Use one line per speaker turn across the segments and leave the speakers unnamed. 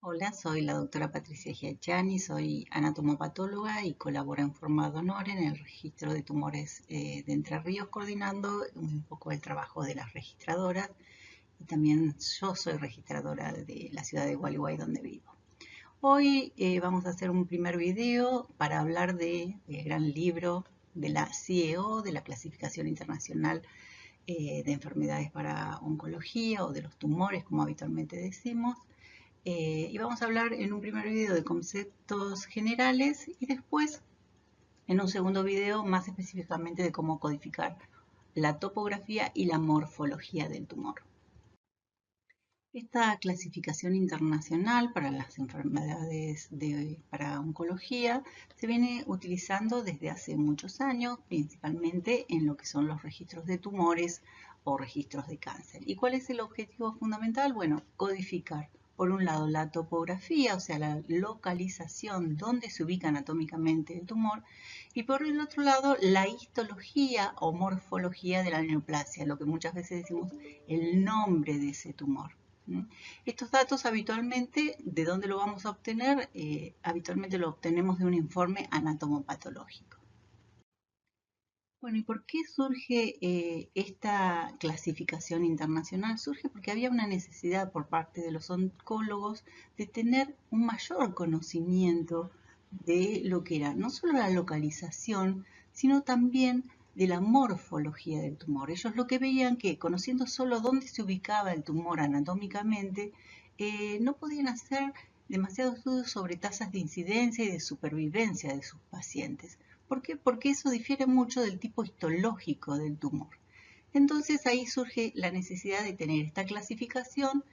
Hola, soy la doctora Patricia Giachani, soy anatomopatóloga y colaboro en forma de honor en el registro de tumores de Entre Ríos, coordinando un poco el trabajo de las registradoras. Y también yo soy registradora de la ciudad de Gualeguay, donde vivo. Hoy vamos a hacer un primer video para hablar del gran libro de la CIEO, de la Clasificación Internacional de Enfermedades para Oncología o de los tumores, como habitualmente decimos. Y vamos a hablar en un primer video de conceptos generales y después en un segundo video más específicamente de cómo codificar la topografía y la morfología del tumor. Esta clasificación internacional para las enfermedades para oncología se viene utilizando desde hace muchos años, principalmente en lo que son los registros de tumores o registros de cáncer. ¿Y cuál es el objetivo fundamental? Bueno, codificar, por un lado, la topografía, o sea, la localización, donde se ubica anatómicamente el tumor, y por el otro lado, la histología o morfología de la neoplasia, lo que muchas veces decimos el nombre de ese tumor. Estos datos habitualmente, ¿de dónde lo vamos a obtener? Habitualmente lo obtenemos de un informe anatomopatológico. Bueno, ¿y por qué surge esta clasificación internacional? Surge porque había una necesidad por parte de los oncólogos de tener un mayor conocimiento de lo que era no solo la localización, sino también de la morfología del tumor. Ellos lo que veían que conociendo solo dónde se ubicaba el tumor anatómicamente, no podían hacer demasiados estudios sobre tasas de incidencia y de supervivencia de sus pacientes. ¿Por qué? Porque eso difiere mucho del tipo histológico del tumor. Entonces ahí surge la necesidad de tener esta clasificación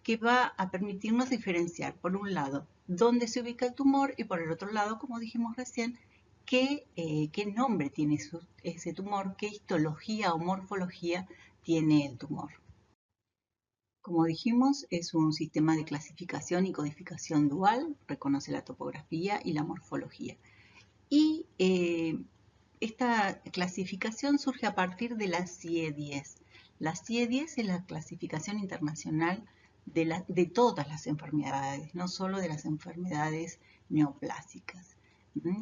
que va a permitirnos diferenciar, por un lado, dónde se ubica el tumor y por el otro lado, como dijimos recién, qué nombre tiene ese tumor, qué histología o morfología tiene el tumor. Como dijimos, es un sistema de clasificación y codificación dual, reconoce la topografía y la morfología. Y esta clasificación surge a partir de la CIE-10. La CIE-10 es la clasificación internacional de todas las enfermedades, no solo de las enfermedades neoplásicas.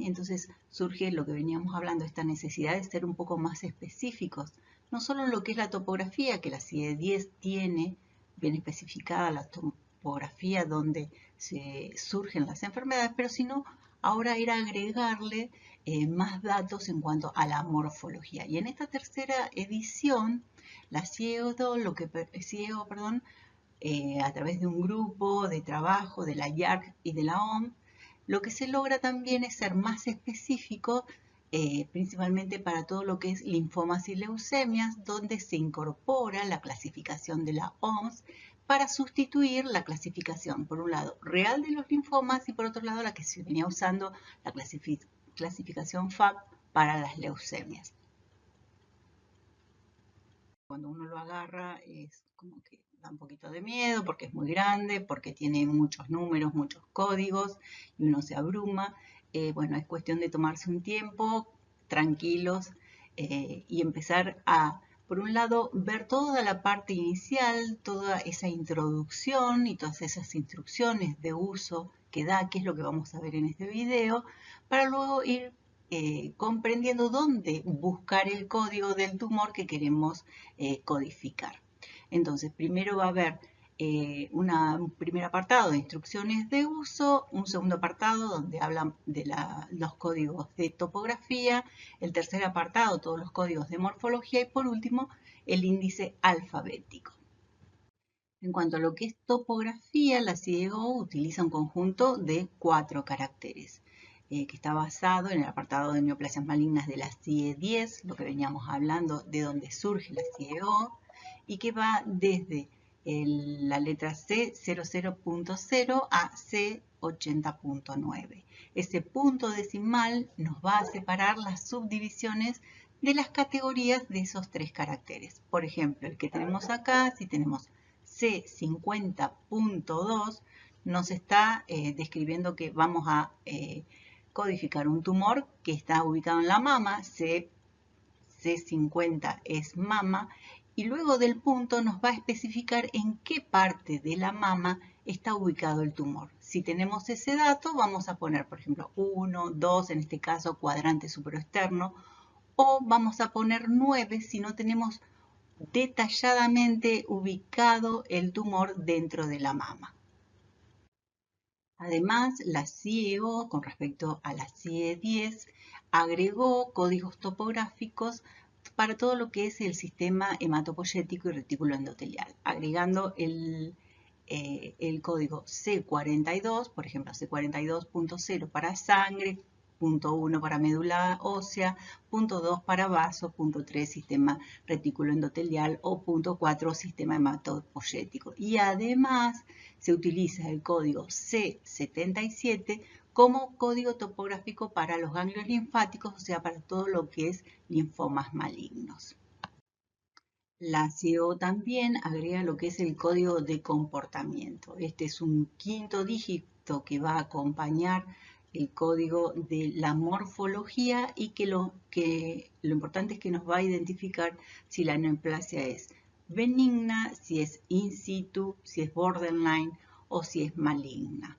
Entonces surge lo que veníamos hablando, esta necesidad de ser un poco más específicos, no solo en lo que es la topografía, que la CIE-10 tiene bien especificada la topografía donde se surgen las enfermedades, pero sino ahora era agregarle más datos en cuanto a la morfología. Y en esta tercera edición, la CIEO, a través de un grupo de trabajo de la IARC y de la OMS, lo que se logra también es ser más específico, principalmente para todo lo que es linfomas y leucemias, donde se incorpora la clasificación de la OMS para sustituir la clasificación, por un lado, real de los linfomas y por otro lado, la que se venía usando, la clasificación FAB para las leucemias. Cuando uno lo agarra es como que da un poquito de miedo porque es muy grande, porque tiene muchos números, muchos códigos y uno se abruma. Bueno, es cuestión de tomarse un tiempo, tranquilos, y empezar a, por un lado, ver toda la parte inicial, toda esa introducción y todas esas instrucciones de uso que da, que es lo que vamos a ver en este video, para luego ir comprendiendo dónde buscar el código del tumor que queremos codificar. Entonces, primero va a haber un primer apartado de instrucciones de uso, un segundo apartado donde hablan de los códigos de topografía, el tercer apartado, todos los códigos de morfología y por último, el índice alfabético. En cuanto a lo que es topografía, la CIEGO utiliza un conjunto de 4 caracteres, que está basado en el apartado de neoplasias malignas de la CIE-10, lo que veníamos hablando de donde surge la CIEGO, y que va desde la letra C 00.0 a C 80.9. Ese punto decimal nos va a separar las subdivisiones de las categorías de esos 3 caracteres. Por ejemplo, el que tenemos acá, si tenemos C50.2, nos está describiendo que vamos a codificar un tumor que está ubicado en la mama, C50 es mama, y luego del punto nos va a especificar en qué parte de la mama está ubicado el tumor. Si tenemos ese dato, vamos a poner, por ejemplo, 1, 2, en este caso cuadrante supraexterno, o vamos a poner 9 si no tenemos detalladamente ubicado el tumor dentro de la mama. Además, la CIEO, con respecto a la CIE-10, agregó códigos topográficos para todo lo que es el sistema hematopoyético y retículo endotelial, agregando el código C42, por ejemplo, C42.0 para sangre, .1 para médula ósea, .2 para vaso, .3 sistema retículo endotelial o .4 sistema hematopoyético. Y además se utiliza el código C77 como código topográfico para los ganglios linfáticos, o sea, para todo lo que es linfomas malignos. La CIEO también agrega lo que es el código de comportamiento. Este es un quinto dígito que va a acompañar el código de la morfología y que lo importante es que nos va a identificar si la neoplasia es benigna, si es in situ, si es borderline o si es maligna.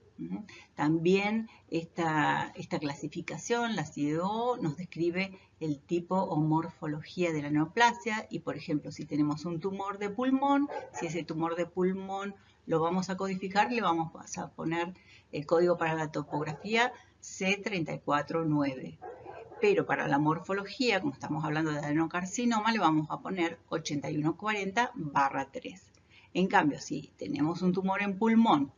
También esta clasificación, la CIEO, nos describe el tipo o morfología de la neoplasia y, por ejemplo, si tenemos un tumor de pulmón, si ese tumor de pulmón lo vamos a codificar, le vamos a poner el código para la topografía C349. Pero para la morfología, como estamos hablando de adenocarcinoma, le vamos a poner 8140/3. En cambio, si tenemos un tumor en pulmón,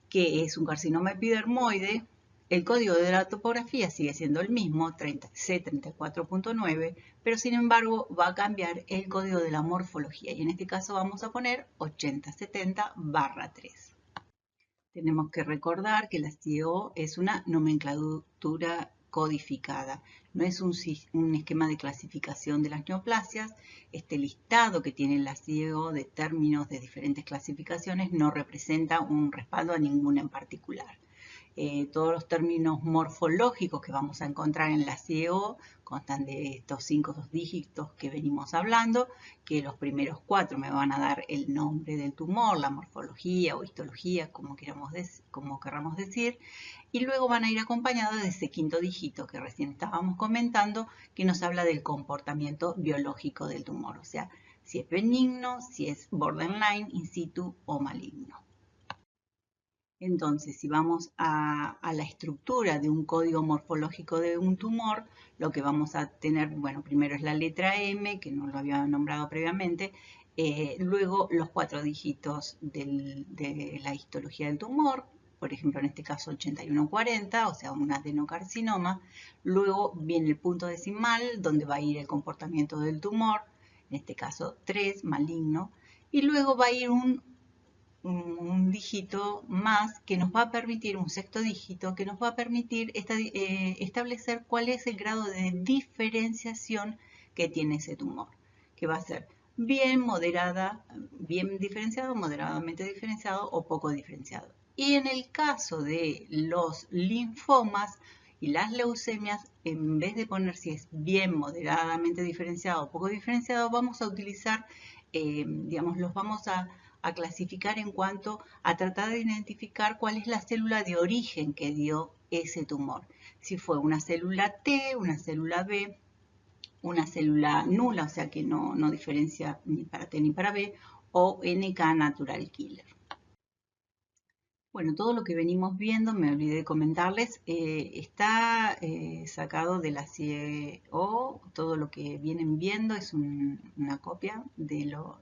que es un carcinoma epidermoide, el código de la topografía sigue siendo el mismo, C34.9, pero sin embargo va a cambiar el código de la morfología y en este caso vamos a poner 8070/3. Tenemos que recordar que la CIEO es una nomenclatura codificada, no es un esquema de clasificación de las neoplasias. Este listado que tiene la CIEO de términos de diferentes clasificaciones no representa un respaldo a ninguna en particular. Todos los términos morfológicos que vamos a encontrar en la CIEO constan de estos 5 dígitos que venimos hablando, que los primeros 4 me van a dar el nombre del tumor, la morfología o histología, como queramos decir, y luego van a ir acompañados de ese quinto dígito que recién estábamos comentando, que nos habla del comportamiento biológico del tumor, o sea, si es benigno, si es borderline, in situ o maligno. Entonces, si vamos a la estructura de un código morfológico de un tumor, lo que vamos a tener, bueno, primero es la letra M, que no lo había nombrado previamente, luego los 4 dígitos de la histología del tumor, por ejemplo, en este caso 8140, o sea, un adenocarcinoma, luego viene el punto decimal, donde va a ir el comportamiento del tumor, en este caso 3, maligno, y luego va a ir un dígito más que nos va a permitir, un sexto dígito, que nos va a permitir establecer cuál es el grado de diferenciación que tiene ese tumor, que va a ser bien moderada, bien diferenciado, moderadamente diferenciado o poco diferenciado. Y en el caso de los linfomas y las leucemias, en vez de poner si es bien moderadamente diferenciado o poco diferenciado, vamos a utilizar, digamos, los vamos a clasificar en cuanto a tratar de identificar cuál es la célula de origen que dio ese tumor. Si fue una célula T, una célula B, una célula nula, o sea que no diferencia ni para T ni para B, o NK natural killer. Bueno, todo lo que venimos viendo, me olvidé de comentarles, está sacado de la CIEO. Todo lo que vienen viendo es una copia de lo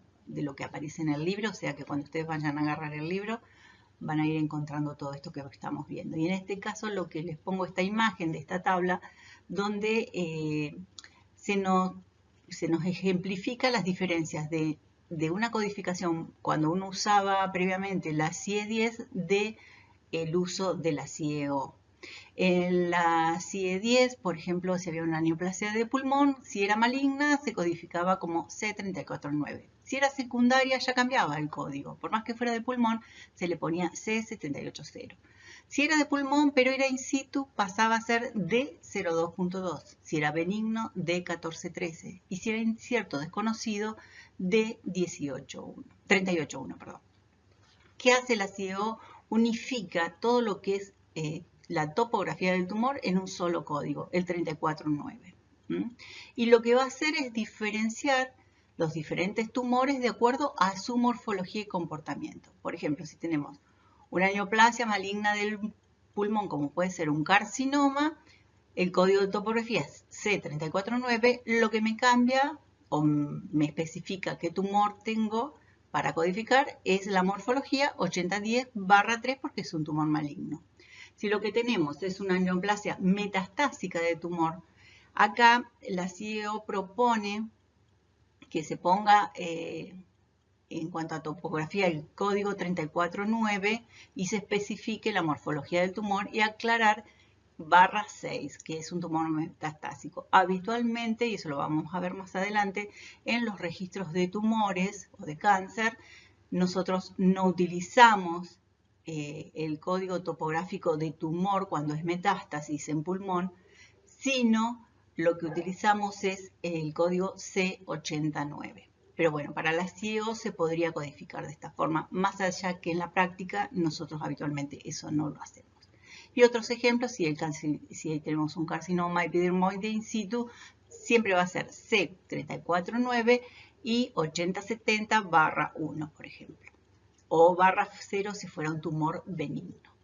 que aparece en el libro, o sea que cuando ustedes vayan a agarrar el libro van a ir encontrando todo esto que estamos viendo. Y en este caso lo que les pongo esta imagen de esta tabla donde se nos ejemplifica las diferencias de una codificación cuando uno usaba previamente la CIE-10 de el uso de la CIEO. En la CIE-10, por ejemplo, si había una neoplasia de pulmón, si era maligna, se codificaba como C349. Si era secundaria, ya cambiaba el código. Por más que fuera de pulmón, se le ponía C780. Si era de pulmón, pero era in situ, pasaba a ser D02.2. Si era benigno, D1413. Y si era incierto, desconocido, D38.1. ¿Qué hace la CIEO? Unifica todo lo que es la topografía del tumor en un solo código, el 349. Y lo que va a hacer es diferenciar los diferentes tumores de acuerdo a su morfología y comportamiento. Por ejemplo, si tenemos una neoplasia maligna del pulmón, como puede ser un carcinoma, el código de topografía es C349, lo que me cambia o me especifica qué tumor tengo para codificar es la morfología 8010-3 porque es un tumor maligno. Si lo que tenemos es una neoplasia metastásica de tumor, acá la CIEO propone que se ponga en cuanto a topografía el código 349 y se especifique la morfología del tumor y aclarar /6, que es un tumor metastásico. Habitualmente, y eso lo vamos a ver más adelante, en los registros de tumores o de cáncer, nosotros no utilizamos el código topográfico de tumor cuando es metástasis en pulmón, sino lo que utilizamos es el código C89. Pero bueno, para la CIEO se podría codificar de esta forma, más allá que en la práctica nosotros habitualmente eso no lo hacemos. Y otros ejemplos, si tenemos un carcinoma epidermoide in situ, siempre va a ser C349 y 8070-1, por ejemplo. O /0 si fuera un tumor benigno.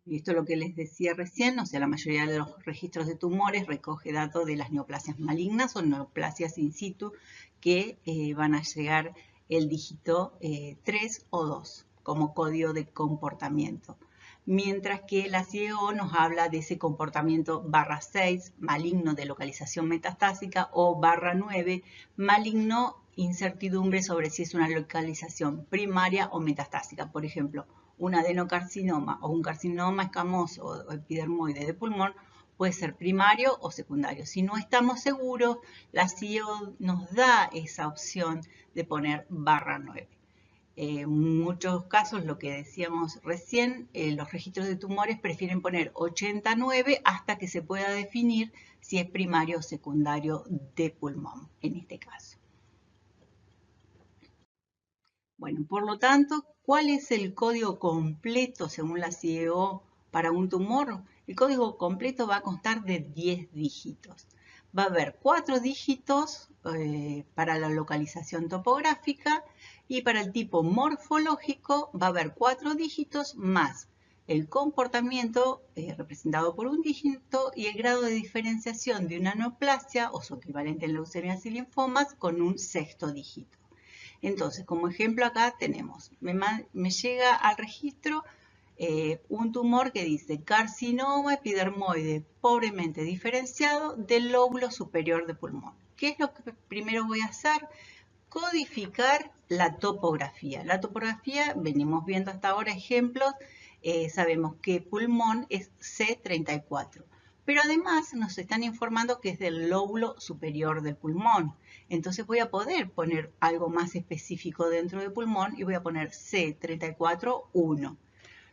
Y esto es lo que les decía recién, o sea, la mayoría de los registros de tumores recoge datos de las neoplasias malignas o neoplasias in situ que van a llegar el dígito 3 o 2 como código de comportamiento. Mientras que la CIEO nos habla de ese comportamiento /6, maligno de localización metastásica, o /9, maligno, incertidumbre sobre si es una localización primaria o metastásica. Por ejemplo, un adenocarcinoma o un carcinoma escamoso o epidermoide de pulmón puede ser primario o secundario. Si no estamos seguros, la CIEO nos da esa opción de poner /9. En muchos casos, lo que decíamos recién, los registros de tumores prefieren poner 89 hasta que se pueda definir si es primario o secundario de pulmón, en este caso. Bueno, por lo tanto, ¿cuál es el código completo según la CIEO para un tumor? El código completo va a constar de 10 dígitos. Va a haber 4 dígitos para la localización topográfica y para el tipo morfológico va a haber 4 dígitos más el comportamiento representado por un dígito y el grado de diferenciación de una neoplasia o su equivalente en leucemias y linfomas con un 6º dígito. Entonces, como ejemplo acá tenemos, me llega al registro un tumor que dice carcinoma epidermoide pobremente diferenciado del lóbulo superior de pulmón. ¿Qué es lo que primero voy a hacer? Codificar la topografía. La topografía, venimos viendo hasta ahora ejemplos, sabemos que pulmón es C34. Pero además nos están informando que es del lóbulo superior del pulmón. Entonces voy a poder poner algo más específico dentro del pulmón y voy a poner C34-1.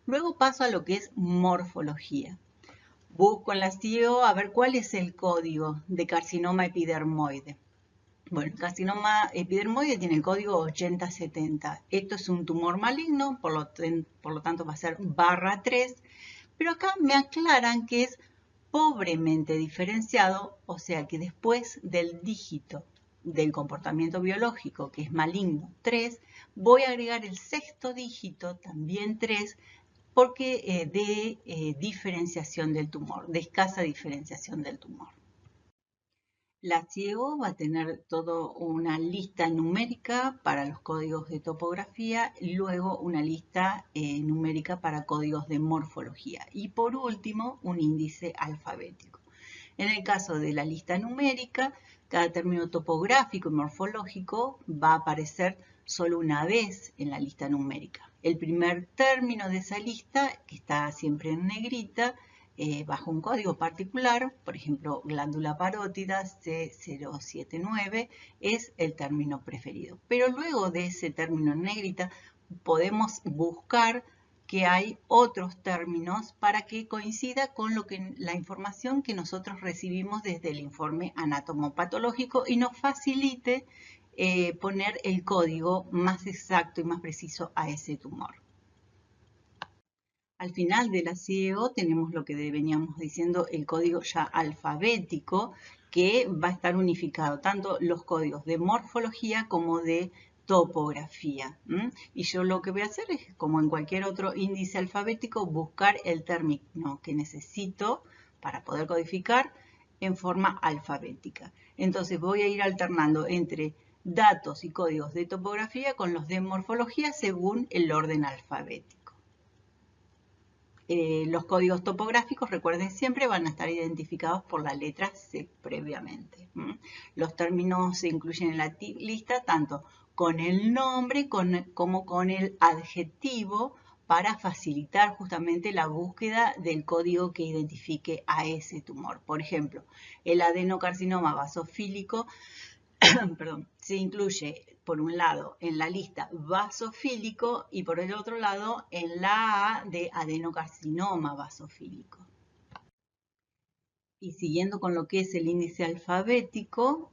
Luego paso a lo que es morfología. Busco en la CIEO a ver cuál es el código de carcinoma epidermoide. Bueno, el carcinoma epidermoide tiene el código 8070. Esto es un tumor maligno, por lo tanto va a ser /3. Pero acá me aclaran que es pobremente diferenciado, o sea que después del dígito del comportamiento biológico, que es maligno 3, voy a agregar el 6º dígito, también 3, porque de diferenciación del tumor, de escasa diferenciación del tumor. La CIEO va a tener toda una lista numérica para los códigos de topografía y luego una lista numérica para códigos de morfología. Y por último, un índice alfabético. En el caso de la lista numérica, cada término topográfico y morfológico va a aparecer solo una vez en la lista numérica. El primer término de esa lista, que está siempre en negrita, bajo un código particular, por ejemplo, glándula parótida C079, es el término preferido. Pero luego de ese término en negrita, podemos buscar que hay otros términos para que coincida con la información que nosotros recibimos desde el informe anatomopatológico y nos facilite poner el código más exacto y más preciso a ese tumor. Al final de la CIEGO tenemos lo que veníamos diciendo, el código ya alfabético, que va a estar unificado, tanto los códigos de morfología como de topografía. Y yo lo que voy a hacer es, como en cualquier otro índice alfabético, buscar el término que necesito para poder codificar en forma alfabética. Entonces voy a ir alternando entre datos y códigos de topografía con los de morfología según el orden alfabético. Los códigos topográficos, recuerden siempre, van a estar identificados por la letra C previamente. Los términos se incluyen en la lista tanto con el nombre como con el adjetivo para facilitar justamente la búsqueda del código que identifique a ese tumor. Por ejemplo, el adenocarcinoma basofílico perdón, se incluye por un lado en la lista basofílico y por el otro lado en la A de adenocarcinoma basofílico. Y siguiendo con lo que es el índice alfabético,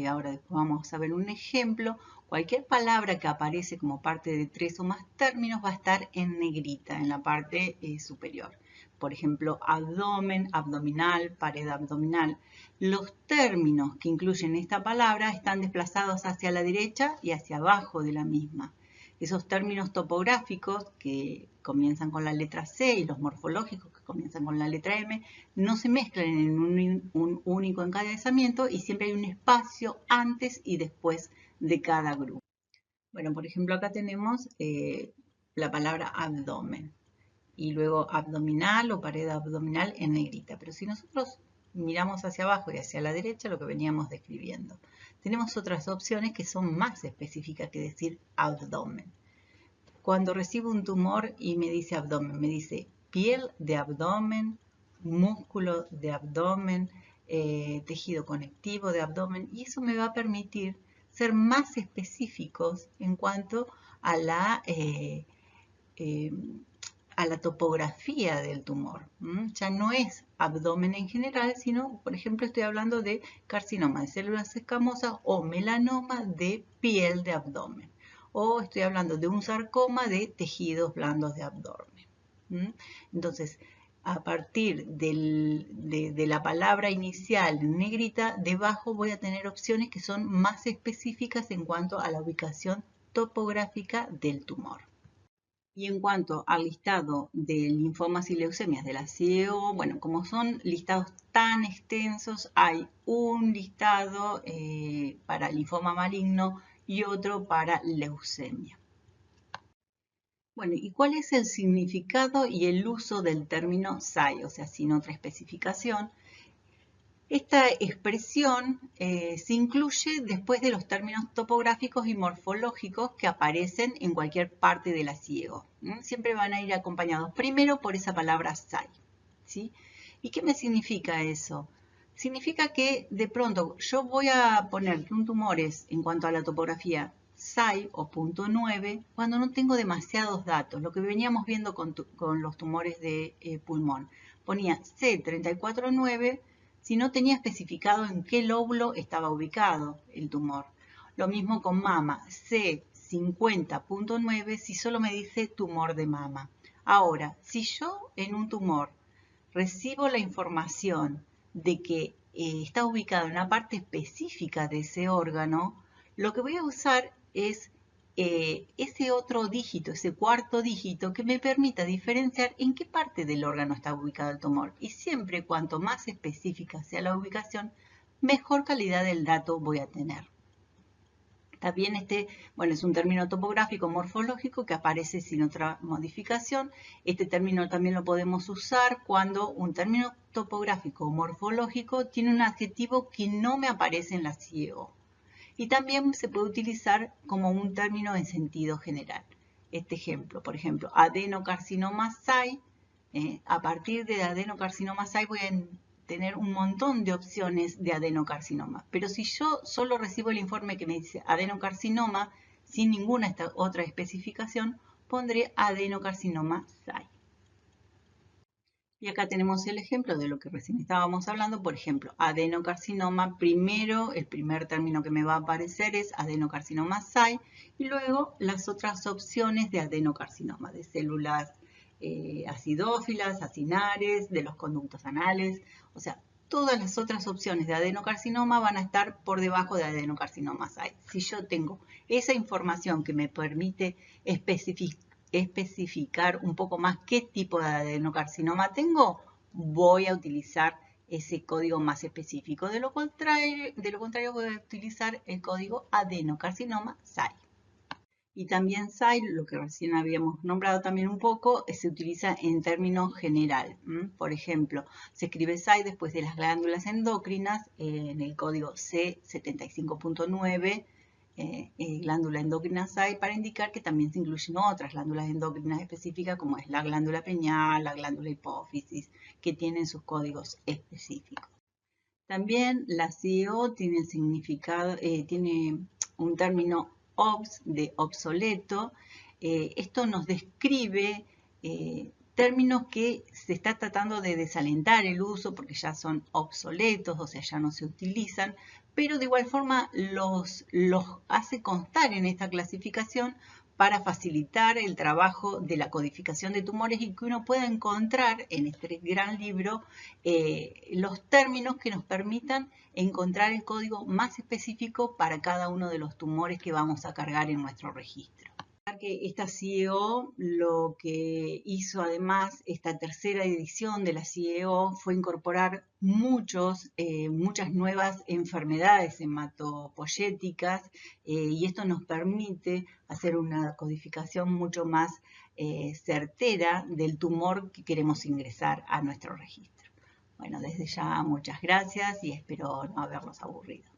ahora después vamos a ver un ejemplo. Cualquier palabra que aparece como parte de 3 o más términos va a estar en negrita en la parte superior. Por ejemplo, abdomen, abdominal, pared abdominal. Los términos que incluyen esta palabra están desplazados hacia la derecha y hacia abajo de la misma. Esos términos topográficos que comienzan con la letra C y los morfológicos que comienzan con la letra M no se mezclan en un único encabezamiento y siempre hay un espacio antes y después de cada grupo. Bueno, por ejemplo, acá tenemos la palabra abdomen y luego abdominal o pared abdominal en negrita. Pero si nosotros miramos hacia abajo y hacia la derecha, lo que veníamos describiendo, tenemos otras opciones que son más específicas que decir abdomen. Cuando recibo un tumor y me dice abdomen, me dice piel de abdomen, músculo de abdomen, tejido conectivo de abdomen, y eso me va a permitir ser más específicos en cuanto a la topografía del tumor. Ya no es abdomen en general, sino, por ejemplo, estoy hablando de carcinoma de células escamosas o melanoma de piel de abdomen. O estoy hablando de un sarcoma de tejidos blandos de abdomen. Entonces, a partir de la palabra inicial en negrita, debajo voy a tener opciones que son más específicas en cuanto a la ubicación topográfica del tumor. Y en cuanto al listado de linfomas y leucemias de la CIEGO, bueno, como son listados tan extensos, hay un listado para linfoma maligno y otro para leucemia. Bueno, ¿y cuál es el significado y el uso del término SAI? O sea, sin otra especificación. Esta expresión se incluye después de los términos topográficos y morfológicos que aparecen en cualquier parte de la CIEGO. Siempre van a ir acompañados primero por esa palabra SAI. ¿Sí? ¿Y qué me significa eso? Significa que de pronto yo voy a poner que un tumor es, en cuanto a la topografía, SAI o punto 9 cuando no tengo demasiados datos. Lo que veníamos viendo con los tumores de pulmón. Ponía C349 si no tenía especificado en qué lóbulo estaba ubicado el tumor. Lo mismo con mama, C50.9 si solo me dice tumor de mama. Ahora, si yo en un tumor recibo la información de que está ubicado en una parte específica de ese órgano, lo que voy a usar es ese otro dígito, ese cuarto dígito que me permita diferenciar en qué parte del órgano está ubicado el tumor. Y siempre cuanto más específica sea la ubicación, mejor calidad del dato voy a tener. También bueno, es un término topográfico morfológico que aparece sin otra modificación. Este término también lo podemos usar cuando un término topográfico o morfológico tiene un adjetivo que no me aparece en la CIEGO. Y también se puede utilizar como un término en sentido general. Este ejemplo, por ejemplo, adenocarcinoma SAI. A partir de adenocarcinoma SAI voy a tener un montón de opciones de adenocarcinoma. Pero si yo solo recibo el informe que me dice adenocarcinoma, sin ninguna otra especificación, pondré adenocarcinoma SAI. Y acá tenemos el ejemplo de lo que recién estábamos hablando. Por ejemplo, adenocarcinoma, primero, el primer término que me va a aparecer es adenocarcinoma SAI, y luego las otras opciones de adenocarcinoma, de células acidófilas, acinares, de los conductos anales. O sea, todas las otras opciones de adenocarcinoma van a estar por debajo de adenocarcinoma SAI. Si yo tengo esa información que me permite especificar un poco más qué tipo de adenocarcinoma tengo, voy a utilizar ese código más específico. De lo contrario voy a utilizar el código adenocarcinoma SAI. Y también SAI, lo que recién habíamos nombrado también un poco, se utiliza en términos general. Por ejemplo, se escribe SAI después de las glándulas endocrinas en el código C75.9, glándula endocrina SAI, para indicar que también se incluyen otras glándulas endocrinas específicas, como es la glándula pineal, la glándula hipófisis, que tienen sus códigos específicos. También la CIEO tiene el significado, tiene un término OBS de obsoleto. Esto nos describe términos que se está tratando de desalentar el uso porque ya son obsoletos, o sea, ya no se utilizan, pero de igual forma los hace constar en esta clasificación para facilitar el trabajo de la codificación de tumores y que uno pueda encontrar en este gran libro los términos que nos permitan encontrar el código más específico para cada uno de los tumores que vamos a cargar en nuestro registro. Que esta CIEO lo que hizo además esta tercera edición de la CIEO fue incorporar muchas nuevas enfermedades hematopoyéticas y esto nos permite hacer una codificación mucho más certera del tumor que queremos ingresar a nuestro registro. Bueno, desde ya muchas gracias y espero no haberlos aburrido.